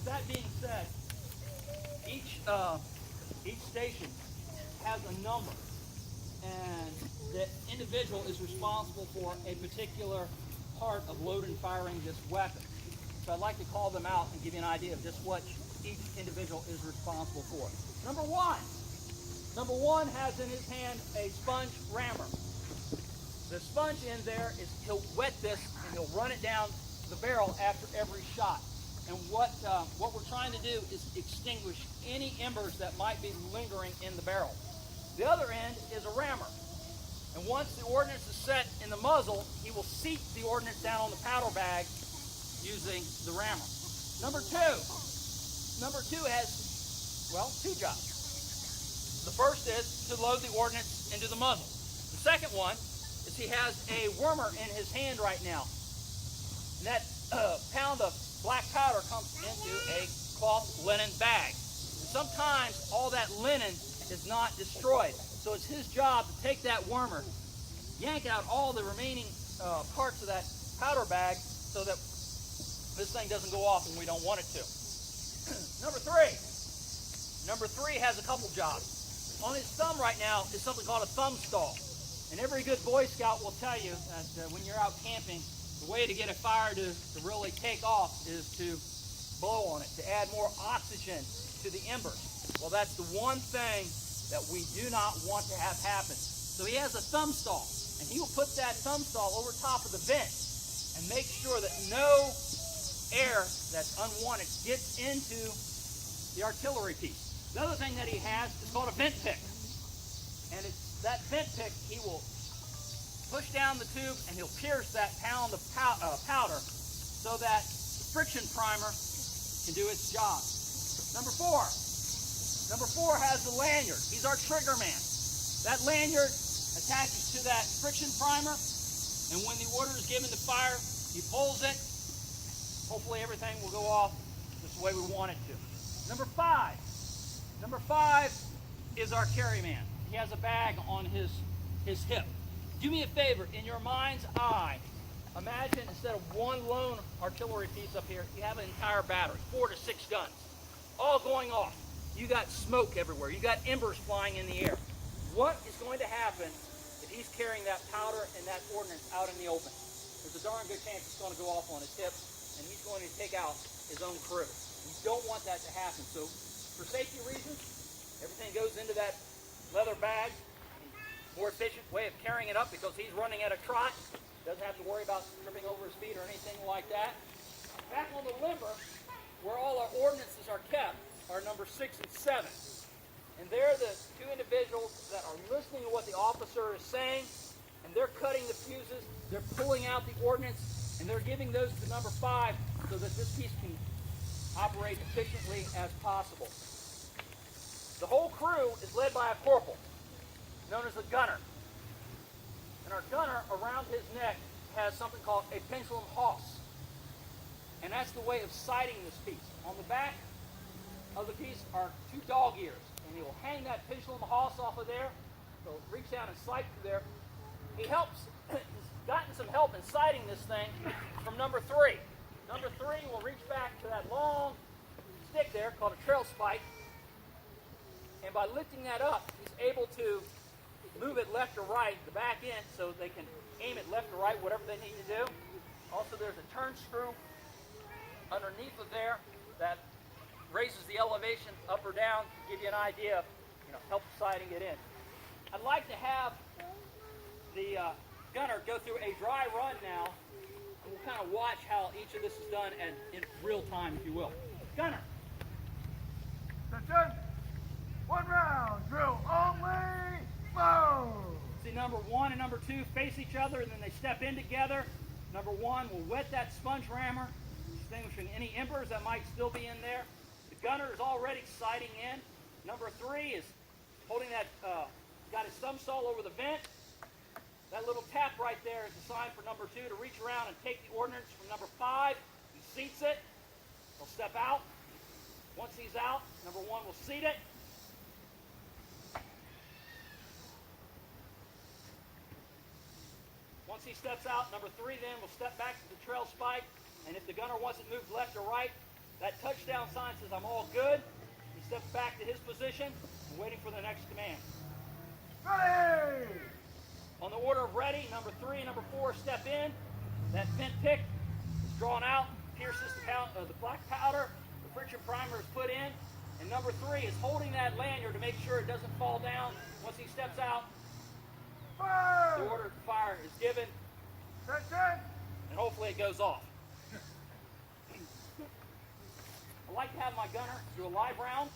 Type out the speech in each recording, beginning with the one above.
that being said, each station has a number, and the individual is responsible for a particular part of loading and firing this weapon. So I'd like to call them out and give you an idea of just what each individual is responsible for. Number one has in his hand a sponge rammer. The sponge in there is, he'll wet this and he'll run it down the barrel after every shot. And what we're trying to do is extinguish any embers that might be lingering in the barrel. The other end is a rammer. And once the ordnance is set in the muzzle, he will seat the ordnance down on the powder bag using the rammer. Number two has, well, two jobs. The first is to load the ordnance into the muzzle. The second one is he has a wormer in his hand right now. And that pound of black powder comes into a cloth linen bag. And sometimes all that linen is not destroyed. So it's his job to take that wormer, yank out all the remaining parts of that powder bag so that this thing doesn't go off when we don't want it to. Number three has a couple jobs. On his thumb right now is something called a thumb stall. And every good Boy Scout will tell you that when you're out camping, the way to get a fire to really take off is to blow on it, to add more oxygen to the embers. Well, that's the one thing that we do not want to have happen. So he has a thumb stall, and he will put that thumb stall over top of the vent and make sure that no air that's unwanted gets into the artillery piece. The other thing that he has is called a vent pick. And it's that vent pick, he will push down the tube and he'll pierce that pound of powder so that the friction primer can do its job. Number four has the lanyard. He's our trigger man. That lanyard attaches to that friction primer, and when the order is given to fire, he pulls it. Hopefully everything will go off just the way we want it to. Number five is our carry man. He has a bag on his hip. Do me a favor, in your mind's eye, imagine instead of one lone artillery piece up here, you have an entire battery, 4 to 6 guns, all going off. You got smoke everywhere. You got embers flying in the air. What is going to happen if he's carrying that powder and that ordnance out in the open? There's a darn good chance it's going to go off on his hip, and he's going to take out his own crew. We don't want that to happen. So for safety reasons, everything goes into that leather bag. More efficient way of carrying it up because he's running at a trot. Doesn't have to worry about tripping over his feet or anything like that. Back on the limber, where all our ordnances are kept, are number 6 and 7. And they're the two individuals that are listening to what the officer is saying, and they're cutting the fuses, they're pulling out the ordnance, and they're giving those to number 5 so that this piece can operate efficiently as possible. The whole crew is led by a corporal, known as a gunner. And our gunner, around his neck, has something called a pendulum hawse. And that's the way of sighting this piece. On the back of the piece are 2 dog ears. And he will hang that pendulum hawse off of there. So reach down and sight through there. He's gotten some help in sighting this thing from number 3. Number 3 will reach back to that long stick there called a trail spike. And by lifting that up, he's able to move it left or right, the back end, so they can aim it left or right, whatever they need to do. Also, there's a turn screw underneath of there that raises the elevation up or down to give you an idea of, help sighting it in. I'd like to have the gunner go through a dry run now, and we'll kind of watch how each of this is done in real time, if you will. Gunner. Attention! 1 round, drill only, move! See, number 1 and number 2 face each other, and then they step in together. Number 1 will wet that sponge rammer, extinguishing any embers that might still be in there. The gunner is already sighting in. Number 3 is holding that, got his thumb stall over the vent. That little tap right there is a sign for number 2 to reach around and take the ordnance from number 5. He seats it. He'll step out. Once he's out, number 1 will seat it. Once he steps out, number 3 then will step back to the trail spike, and if the gunner wants it moved left or right, That touchdown sign says I'm all good. He steps back to his position, waiting for the next command. Ready! On the order of ready, number 3 and number 4 step in. That vent pick is drawn out, pierces the black powder, the friction primer is put in, and number 3 is holding that lanyard to make sure it doesn't fall down. Once he steps out, Fire! the order to fire is given, Attention! and hopefully it goes off. I like to have my gunner do a live round.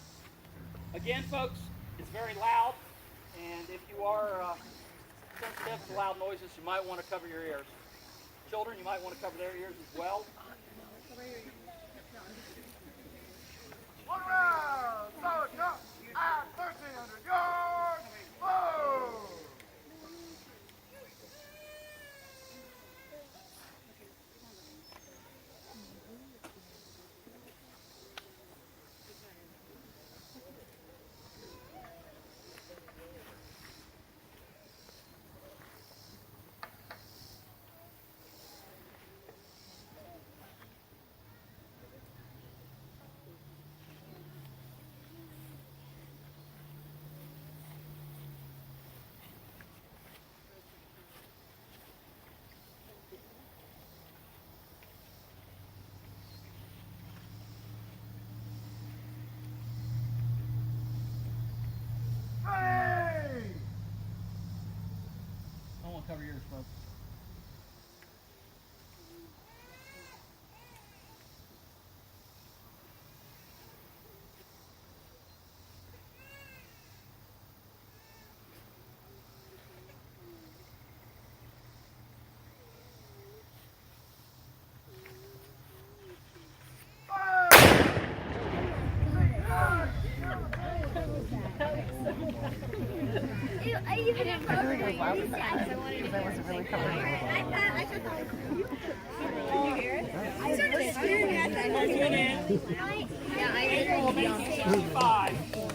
Again, folks, it's very loud, and if you are sensitive to loud noises, you might want to cover your ears. Children, you might want to cover their ears as well. One round! Solid jump! At 1,300 yards! Move! Ready! I want to cover your ears, folks. I even didn't know I wasn't really covering it. I thought did you hear it? I started staring at that. Yeah, I did. 65.